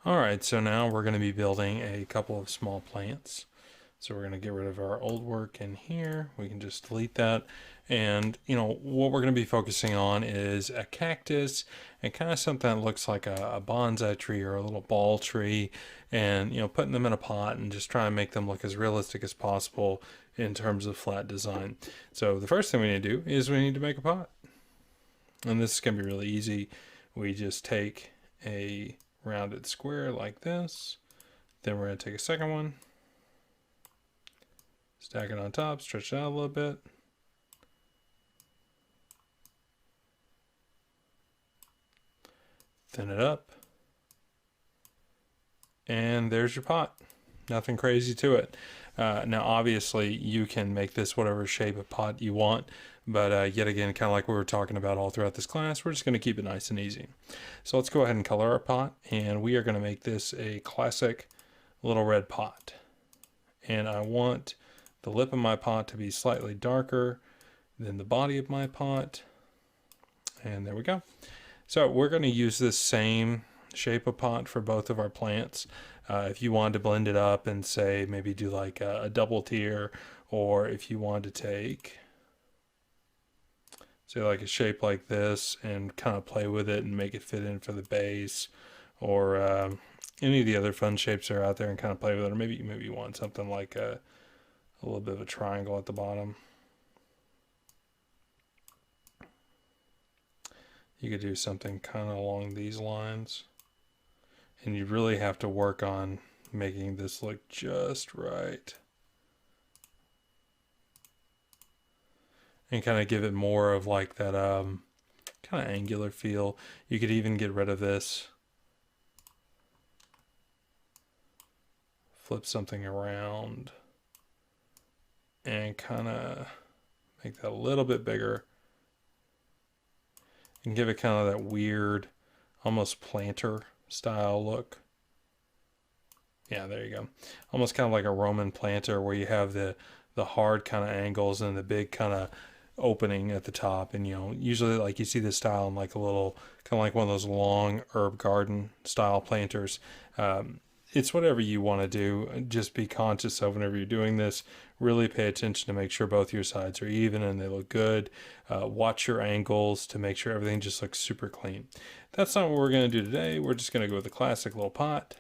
All right, so now we're going to be building a couple of small plants. So we're going to get rid of our old work in here. We can just delete that. And, what we're going to be focusing on is a cactus and kind of something that looks like a bonsai tree or a little ball tree. And, putting them in a pot and just try and make them look as realistic as possible in terms of flat design. So the first thing we need to do is we need to make a pot. And this is going to be really easy. We just take a rounded square like this. Then we're going to take a second one, stack it on top, stretch it out a little bit. Thin it up. And there's your pot. Nothing crazy to it. Now, obviously, you can make this whatever shape of pot you want, but yet again, kind of like we were talking about all throughout this class, we're just going to keep it nice and easy. So let's go ahead and color our pot, and we are going to make this a classic little red pot. And I want the lip of my pot to be slightly darker than the body of my pot. And there we go. So we're going to use this same shape of pot for both of our plants. If you wanted to blend it up and say maybe do like a double tier, or if you wanted to take say like a shape like this and kind of play with it and make it fit in for the base, or any of the other fun shapes that are out there and kind of play with it, or maybe you want something like a little bit of a triangle at the bottom. You could do something kind of along these lines. And you really have to work on making this look just right. And kind of give it more of like that kind of angular feel. You could even get rid of this. Flip something around. And kind of make that a little bit bigger. And give it kind of that weird, almost planter style look. Yeah, there you go. Almost kind of like a Roman planter where you have the hard kind of angles and the big kind of opening at the top. And usually like you see this style in like a little kind of like one of those long herb garden style planters. It's whatever you want to do. Just be conscious of whenever you're doing this. Really pay attention to make sure both your sides are even and they look good. Watch your angles to make sure everything just looks super clean. That's not what we're going to do today. We're just going to go with a classic little pot.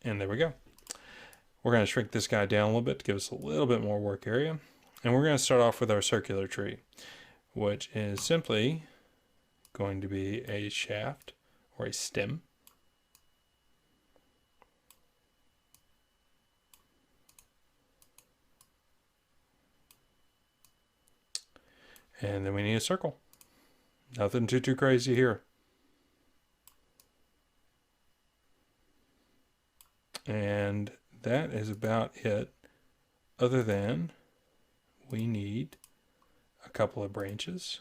And there we go. We're going to shrink this guy down a little bit to give us a little bit more work area. And we're going to start off with our circular tree, which is simply going to be a shaft or a stem. And then we need a circle. Nothing too crazy here. And that is about it, other than we need a couple of branches.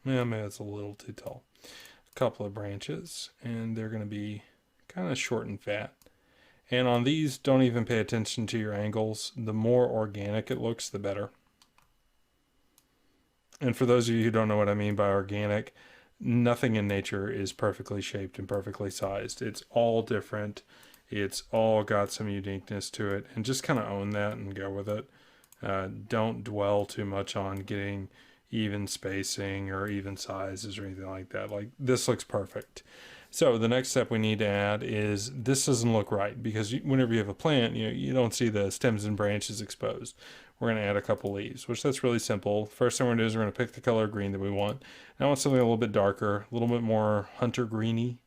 Yeah, maybe that's a little too tall. A couple of branches, and they're going to be kind of short and fat. And on these, don't even pay attention to your angles. The more organic it looks, the better. And for those of you who don't know what I mean by organic, nothing in nature is perfectly shaped and perfectly sized. It's all different. It's all got some uniqueness to it. And just kind of own that and go with it. Don't dwell too much on getting even spacing or even sizes or anything like that. Like, this looks perfect. So the next step we need to add is, this doesn't look right, because whenever you have a plant, you don't see the stems and branches exposed. We're going to add a couple leaves, which that's really simple. First thing we're going to do is we're going to pick the color of green that we want. And I want something a little bit darker, a little bit more hunter greeny.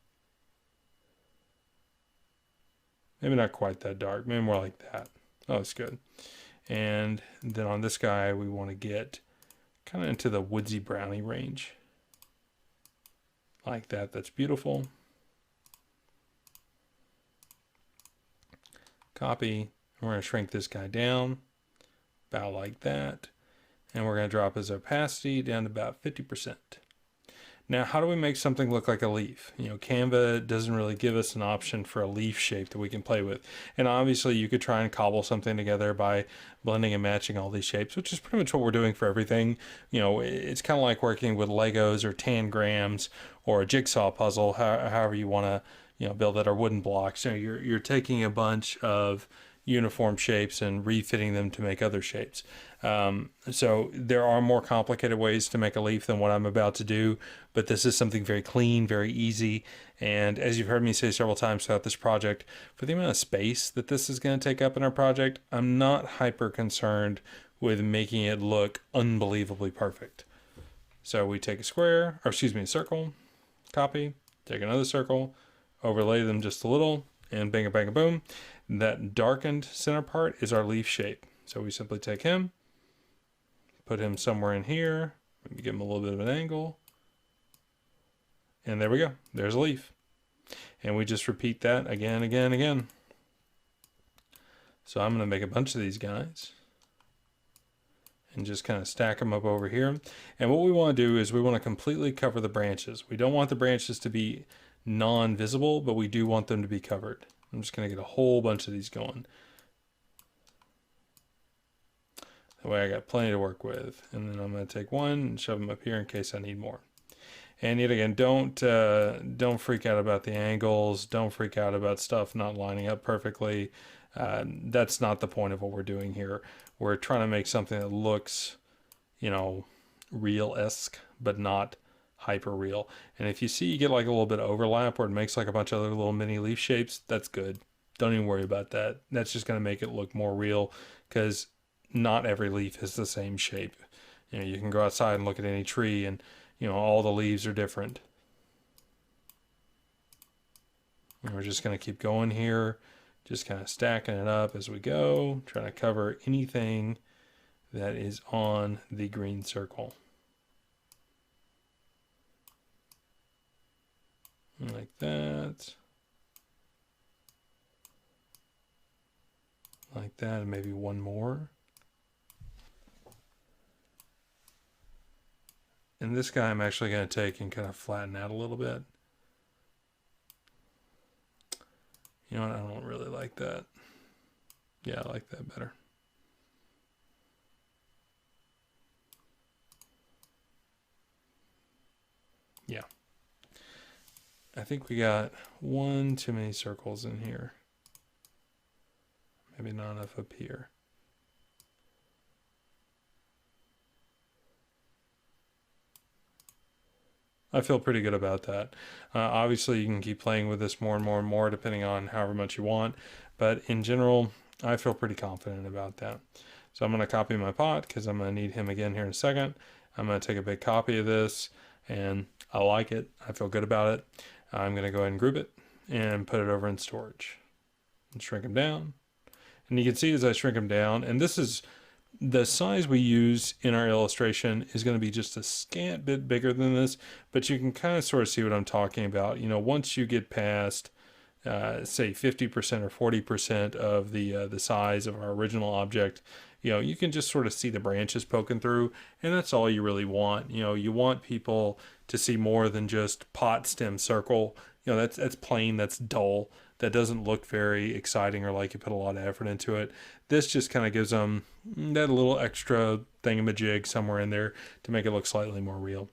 Maybe not quite that dark, maybe more like that. Oh, that's good. And then on this guy, we want to get kind of into the woodsy brownie range. Like that, that's beautiful. Copy, we're going to shrink this guy down, about like that. And we're going to drop his opacity down to about 50%. Now, how do we make something look like a leaf? Canva doesn't really give us an option for a leaf shape that we can play with. And obviously you could try and cobble something together by blending and matching all these shapes, which is pretty much what we're doing for everything. It's kind of like working with Legos or tangrams or a jigsaw puzzle, however you want to, build it, or wooden blocks. You're taking a bunch of uniform shapes and refitting them to make other shapes. So there are more complicated ways to make a leaf than what I'm about to do, but this is something very clean, very easy. And as you've heard me say several times throughout this project, for the amount of space that this is going to take up in our project, I'm not hyper concerned with making it look unbelievably perfect. So we take a square, or excuse me, a circle, copy, take another circle, overlay them just a little, and bang, bang, boom. That darkened center part is our leaf shape. So we simply take him, put him somewhere in here, maybe give him a little bit of an angle, and there we go. There's a leaf. And we just repeat that again, again, again. So I'm going to make a bunch of these guys and just kind of stack them up over here. And what we want to do is we want to completely cover the branches. We don't want the branches to be non-visible, but we do want them to be covered. I'm just going to get a whole bunch of these going. That way I got plenty to work with. And then I'm going to take one and shove them up here in case I need more. And yet again, don't freak out about the angles. Don't freak out about stuff not lining up perfectly. That's not the point of what we're doing here. We're trying to make something that looks, real-esque, but not hyper real. And if you see you get like a little bit of overlap where it makes like a bunch of other little mini leaf shapes, that's good. Don't even worry about that. That's just going to make it look more real, because not every leaf is the same shape. You can go outside and look at any tree, and all the leaves are different. And we're just going to keep going here, just kind of stacking it up as we go, trying to cover anything that is on the green circle. Like that. Like that, and maybe one more. And this guy I'm actually going to take and kind of flatten out a little bit. You know what? I don't really like that. Yeah, I like that better. Yeah. I think we got one too many circles in here. Maybe not enough up here. I feel pretty good about that. Obviously, you can keep playing with this more and more and more depending on however much you want. But in general, I feel pretty confident about that. So I'm going to copy my pot because I'm going to need him again here in a second. I'm going to take a big copy of this, and I like it. I feel good about it. I'm going to go ahead and group it and put it over in storage and shrink them down. And you can see as I shrink them down, and this is the size we use in our illustration is going to be just a scant bit bigger than this, but you can kind of sort of see what I'm talking about. Once you get past, say 50% or 40% of the size of our original object, you can just sort of see the branches poking through, and that's all you really want. You want people to see more than just pot, stem, circle. That's plain, that's dull. That doesn't look very exciting or like you put a lot of effort into it. This just kind of gives them that little extra thingamajig somewhere in there to make it look slightly more real.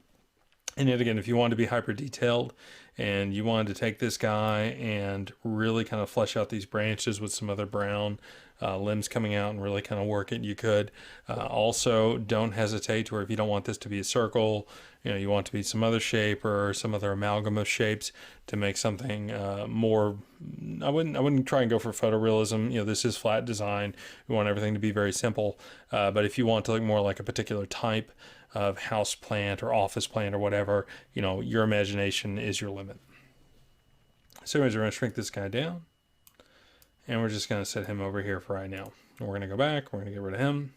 And yet again, if you wanted to be hyper detailed and you wanted to take this guy and really kind of flesh out these branches with some other brown limbs coming out and really kind of work it, you could. Also, don't hesitate to where if you don't want this to be a circle, you want it to be some other shape or some other amalgam of shapes to make something more. I wouldn't try and go for photorealism. This is flat design. We want everything to be very simple. But if you want to look more like a particular type of house plant or office plant or whatever, your imagination is your limit. So anyways, we're going to shrink this guy down. And we're just going to set him over here for right now. And we're going to go back. We're going to get rid of him.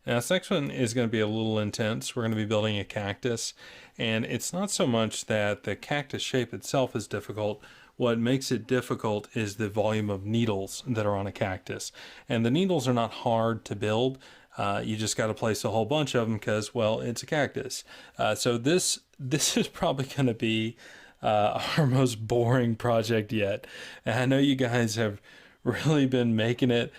Now, this next one is going to be a little intense. We're going to be building a cactus. And it's not so much that the cactus shape itself is difficult. What makes it difficult is the volume of needles that are on a cactus. And the needles are not hard to build. You just got to place a whole bunch of them because, well, it's a cactus. So this is probably going to be our most boring project yet. And I know you guys have really been making it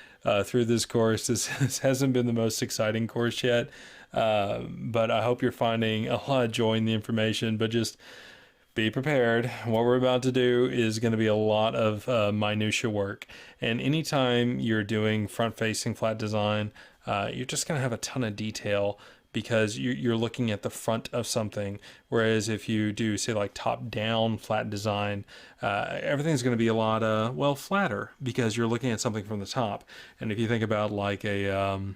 through this course. This hasn't been the most exciting course yet, but I hope you're finding a lot of joy in the information. But just be prepared. What we're about to do is going to be a lot of minutia work. And anytime you're doing front-facing flat design, you're just going to have a ton of detail because you're looking at the front of something. Whereas if you do, say, like top-down flat design, everything's going to be a lot, well, flatter because you're looking at something from the top. And if you think about like a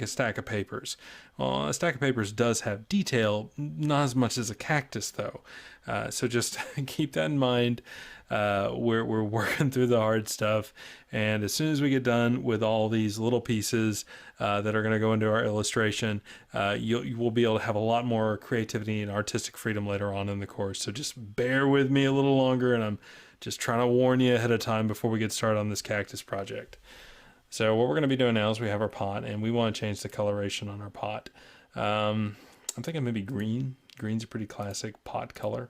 stack of papers. Well, a stack of papers does have detail, not as much as a cactus though. So just keep that in mind. We're working through the hard stuff. And as soon as we get done with all these little pieces that are going to go into our illustration, you will be able to have a lot more creativity and artistic freedom later on in the course. So just bear with me a little longer, and I'm just trying to warn you ahead of time before we get started on this cactus project. So what we're going to be doing now is we have our pot, and we want to change the coloration on our pot. I'm thinking maybe green. Green's a pretty classic pot color.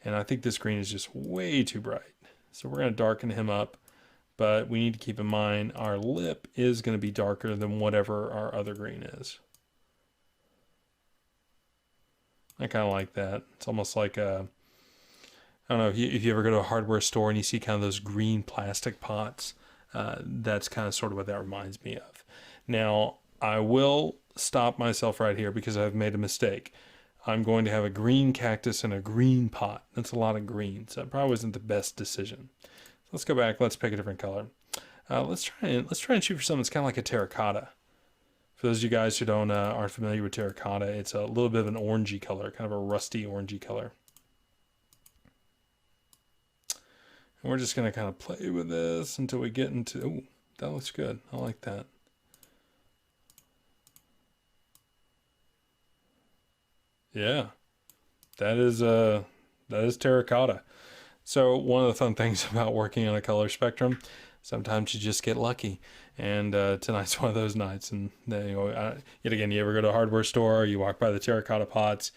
And I think this green is just way too bright. So we're going to darken him up, but we need to keep in mind our lip is going to be darker than whatever our other green is. I kind of like that. It's almost like a, I don't know, if you ever go to a hardware store and you see kind of those green plastic pots. That's kind of sort of what that reminds me of. Now, I will stop myself right here because I've made a mistake. I'm going to have a green cactus in a green pot. That's a lot of green, so that probably wasn't the best decision. So let's go back. Let's pick a different color. Let's try and shoot for something that's kind of like a terracotta. For those of you guys who aren't familiar with terracotta, it's a little bit of an orangey color, kind of a rusty orangey color. And we're just going to kind of play with this until we get into, ooh, that looks good. I like that. Yeah, that is terracotta. So one of the fun things about working on a color spectrum, sometimes you just get lucky. And tonight's one of those nights. And yet again, you ever go to a hardware store, you walk by the terracotta pots,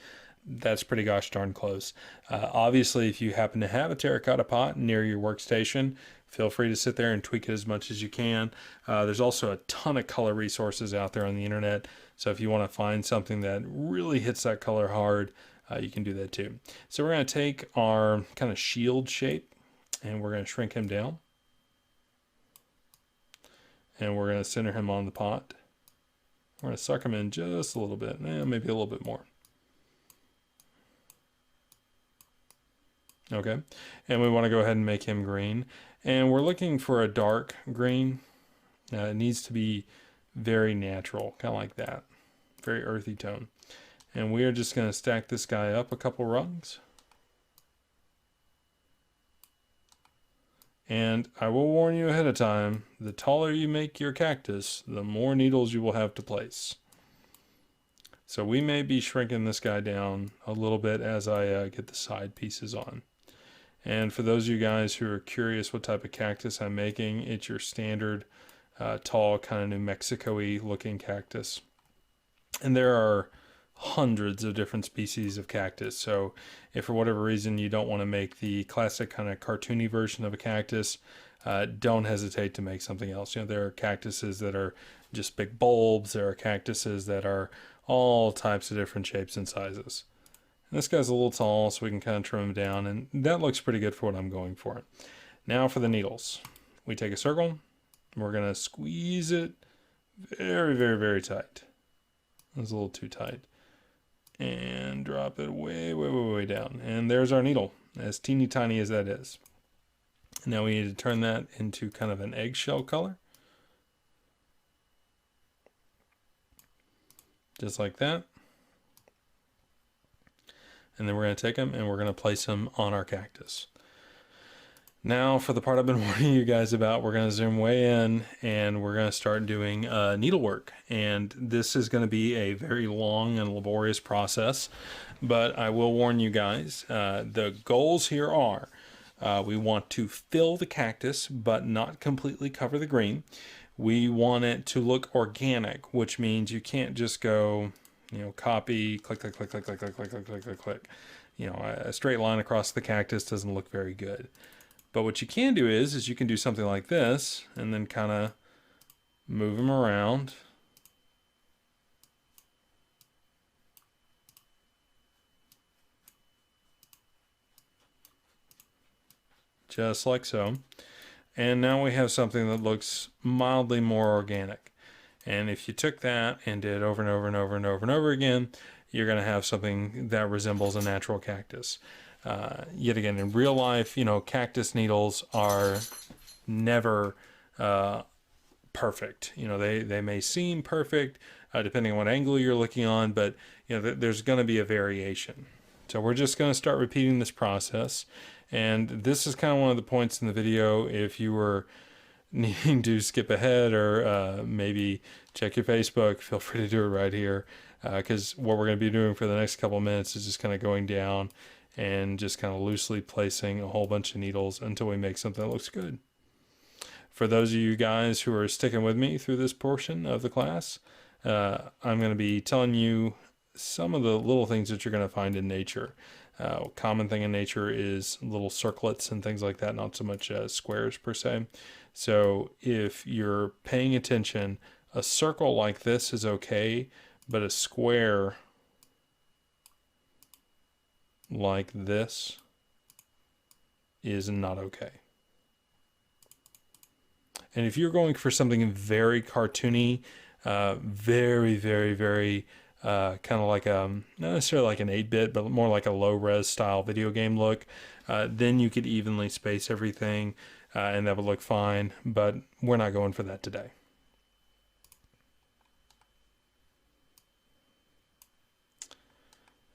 that's pretty gosh darn close. Obviously, if you happen to have a terracotta pot near your workstation, feel free to sit there and tweak it as much as you can. There's also a ton of color resources out there on the internet. So if you want to find something that really hits that color hard, you can do that too. So we're going to take our kind of shield shape and we're going to shrink him down. And we're going to center him on the pot. We're going to suck him in just a little bit, maybe a little bit more. Okay, and we want to go ahead and make him green. And we're looking for a dark green. It needs to be very natural, kind of like that. Very earthy tone. And we are just going to stack this guy up a couple rungs. And I will warn you ahead of time, the taller you make your cactus, the more needles you will have to place. So we may be shrinking this guy down a little bit as I get the side pieces on. And for those of you guys who are curious what type of cactus I'm making, it's your standard tall kind of New Mexico-y looking cactus. And there are hundreds of different species of cactus. So if for whatever reason you don't want to make the classic kind of cartoony version of a cactus, don't hesitate to make something else. There are cactuses that are just big bulbs. There are cactuses that are all types of different shapes and sizes. This guy's a little tall, so we can kind of trim him down, and that looks pretty good for what I'm going for. Now for the needles. We take a circle, and we're going to squeeze it very, very, very tight. That's a little too tight. And drop it way, way, way, way down. And there's our needle, as teeny tiny as that is. Now we need to turn that into kind of an eggshell color. Just like that. And then we're going to take them and we're going to place them on our cactus. Now for the part I've been warning you guys about, we're going to zoom way in and we're going to start doing needlework. And this is going to be a very long and laborious process, but I will warn you guys, the goals here are, we want to fill the cactus, but not completely cover the green. We want it to look organic, which means you can't just go, copy, click, click, click, click, click, click, click, click, click, click, click. A straight line across the cactus doesn't look very good. But what you can do is you can do something like this and then kind of move them around. Just like so. And now we have something that looks mildly more organic. And if you took that and did it over and over and over and over and over again, you're going to have something that resembles a natural cactus. Yet again, in real life, cactus needles are never perfect. They may seem perfect depending on what angle you're looking on, but there's going to be a variation. So we're just going to start repeating this process. And this is kind of one of the points in the video. If you were needing to skip ahead or maybe check your Facebook, feel free to do it right here, because what we're going to be doing for the next couple of minutes is just kind of going down and just kind of loosely placing a whole bunch of needles until we make something that looks good. For those of you guys who are sticking with me through this portion of the class, I'm going to be telling you some of the little things that you're going to find in nature. Common thing in nature is little circlets and things like that, not so much squares per se. So if you're paying attention, a circle like this is okay, but a square like this is not okay. And if you're going for something very cartoony, very, very, very kind of like not necessarily like an 8-bit, but more like a low-res style video game look, then you could evenly space everything, and that would look fine, but we're not going for that today.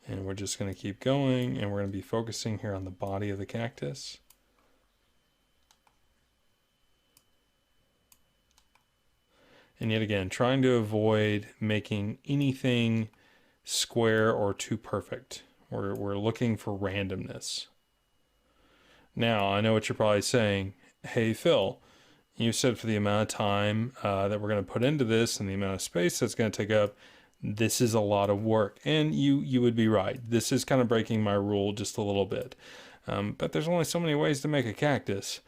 And we're just going to keep going, and we're going to be focusing here on the body of the cactus. And yet again, trying to avoid making anything square or too perfect. We're looking for randomness. Now, I know what you're probably saying. Hey, Phil, you said for the amount of time that we're going to put into this and the amount of space that's going to take up, this is a lot of work. And you would be right. This is kind of breaking my rule just a little bit. But there's only so many ways to make a cactus.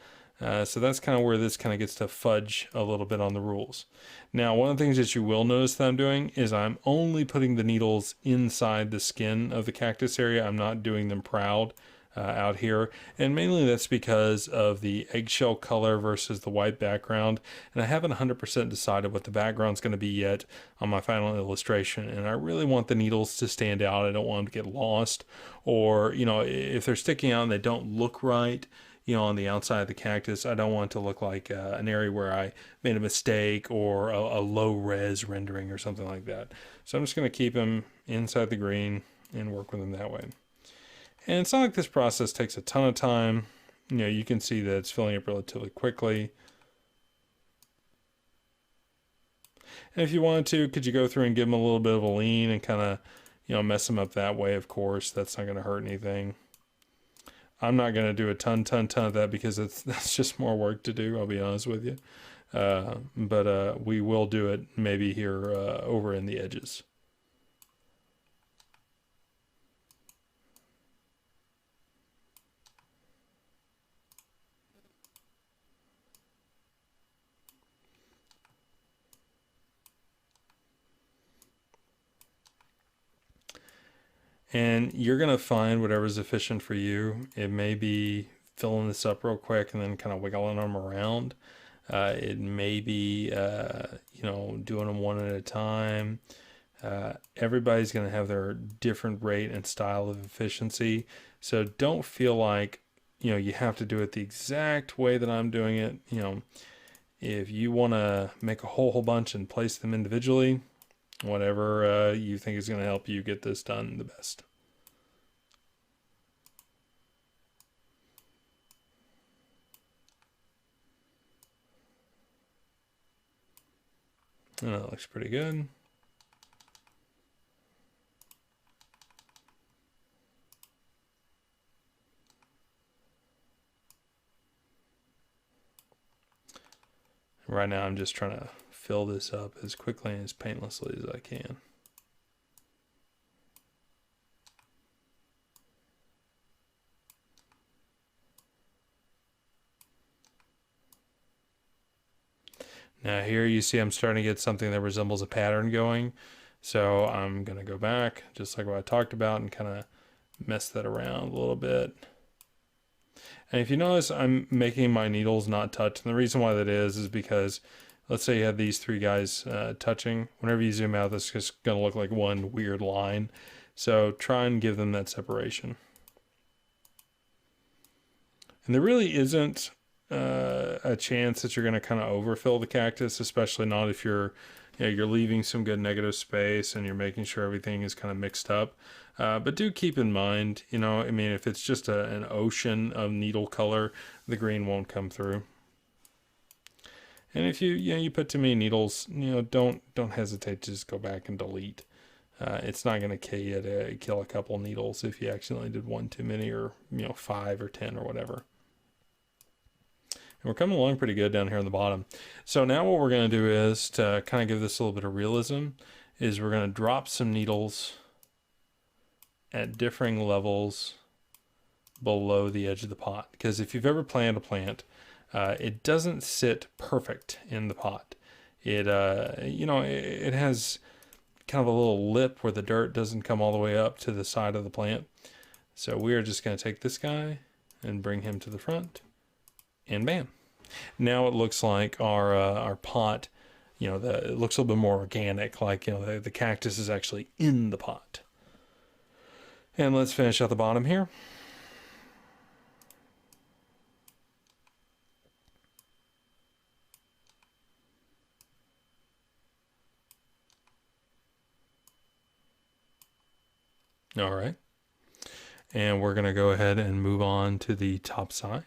So that's kind of where this kind of gets to fudge a little bit on the rules. Now, one of the things that you will notice that I'm doing is I'm only putting the needles inside the skin of the cactus area. I'm not doing them proud out here. And mainly that's because of the eggshell color versus the white background. And I haven't 100% decided what the background's going to be yet on my final illustration. And I really want the needles to stand out. I don't want them to get lost. Or, if they're sticking out and they don't look right, on the outside of the cactus, I don't want it to look like an area where I made a mistake or a low res rendering or something like that. So I'm just going to keep them inside the green and work with them that way. And it's not like this process takes a ton of time. You can see that it's filling up relatively quickly. And if you wanted to, could you go through and give them a little bit of a lean and kind of, mess them up that way? Of course, that's not going to hurt anything. I'm not going to do a ton of that because that's just more work to do, I'll be honest with you. But we will do it maybe here over in the edges. And you're going to find whatever's efficient for you. It may be filling this up real quick and then kind of wiggling them around. It may be, doing them one at a time. Everybody's going to have their different rate and style of efficiency. So don't feel like, you have to do it the exact way that I'm doing it. If you want to make a whole bunch and place them individually, whatever you think is going to help you get this done the best. And that looks pretty good. Right now I'm just trying to fill this up as quickly and as painlessly as I can. Now here you see I'm starting to get something that resembles a pattern going. So I'm going to go back, just like what I talked about, and kind of mess that around a little bit. And if you notice, I'm making my needles not touch. And the reason why that is because, let's say you have these three guys touching. Whenever you zoom out, that's just going to look like one weird line. So try and give them that separation. And there really isn't a chance that you're going to kind of overfill the cactus, especially not if you're leaving some good negative space and you're making sure everything is kind of mixed up. But do keep in mind, I mean, if it's just an ocean of needle color, the green won't come through. And if you put too many needles, don't hesitate to just go back and delete. It's not going to kill you to kill a couple needles if you accidentally did one too many, or 5 or 10 or whatever. And we're coming along pretty good down here on the bottom. So now what we're going to do is, to kind of give this a little bit of realism, is we're going to drop some needles at differing levels below the edge of the pot. Because if you've ever planted a plant, it doesn't sit perfect in the pot. It has kind of a little lip where the dirt doesn't come all the way up to the side of the plant. So we are just going to take this guy and bring him to the front. And bam. Now it looks like our pot, it looks a little bit more organic, like, the cactus is actually in the pot. And let's finish out the bottom here. All right. And we're going to go ahead and move on to the top side.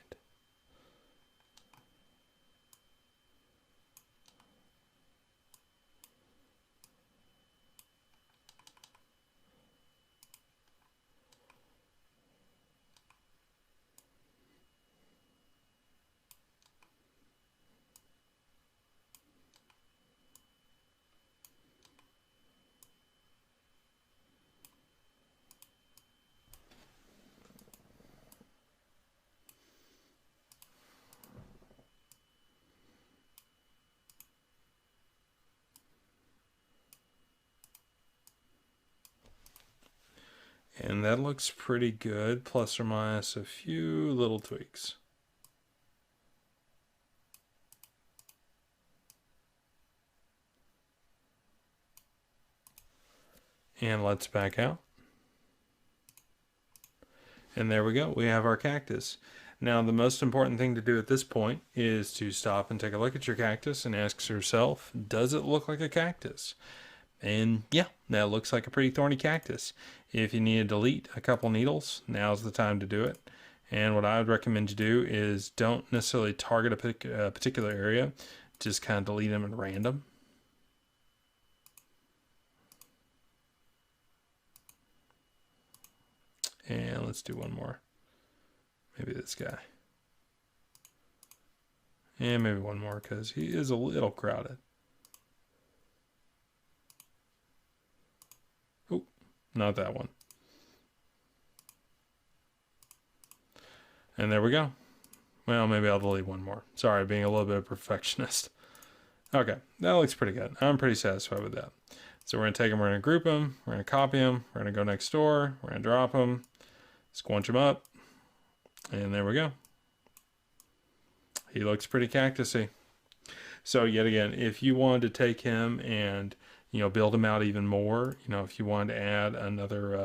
And that looks pretty good, plus or minus a few little tweaks. And let's back out. And there we go. We have our cactus. Now, the most important thing to do at this point is to stop and take a look at your cactus and ask yourself, does it look like a cactus? And yeah, that looks like a pretty thorny cactus. If you need to delete a couple needles, now's the time to do it. And what I would recommend you do is don't necessarily target a particular area, just kind of delete them at random. And let's do one more. Maybe this guy. And maybe one more, because he is a little crowded. Oh, not that one. And there we go. Well, maybe I'll delete one more. Sorry, being a little bit of a perfectionist. Okay, that looks pretty good. I'm pretty satisfied with that. So we're going to take them, we're going to group them, we're going to copy them, we're going to go next door, we're going to drop them, squunch them up, and there we go. He looks pretty cactusy. So yet again, if you wanted to take him and build him out even more, if you wanted to add another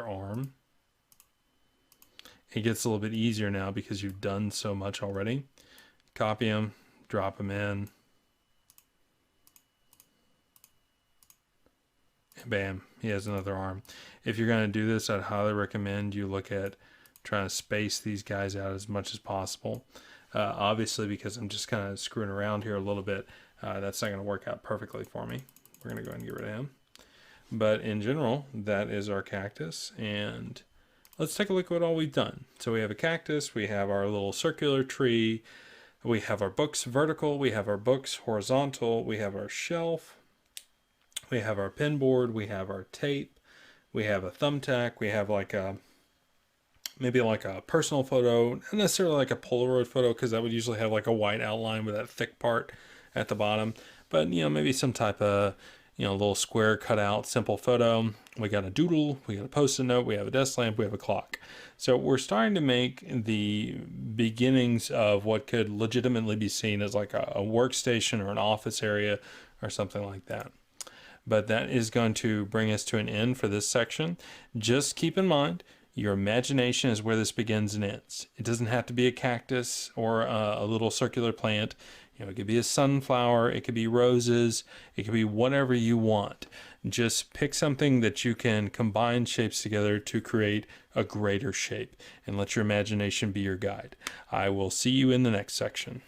arm, it gets a little bit easier now because you've done so much already. Copy him, drop him in, and bam, he has another arm. If you're going to do this, I'd highly recommend you look at trying to space these guys out as much as possible. Obviously, because I'm just kind of screwing around here a little bit, that's not going to work out perfectly for me. We're going to go ahead and get rid of him. But in general, that is our cactus. And let's take a look at what all we've done. So we have a cactus, we have our little circular tree, We have our books vertical, we have our books horizontal, we have our shelf, we have our pin board, we have our tape, we have a thumbtack, we have like a maybe like a personal photo, not necessarily like a Polaroid photo because that would usually have like a white outline with that thick part at the bottom, but maybe some type of little square cutout simple photo. We got a doodle, we got a post-it note, we have a desk lamp, we have a clock. So we're starting to make the beginnings of what could legitimately be seen as like a workstation or an office area or something like that. But that is going to bring us to an end for this section. Just keep in mind, your imagination is where this begins and ends. It doesn't have to be a cactus or a little circular plant. It could be a sunflower, it could be roses, it could be whatever you want. Just pick something that you can combine shapes together to create a greater shape, and let your imagination be your guide. I will see you in the next section.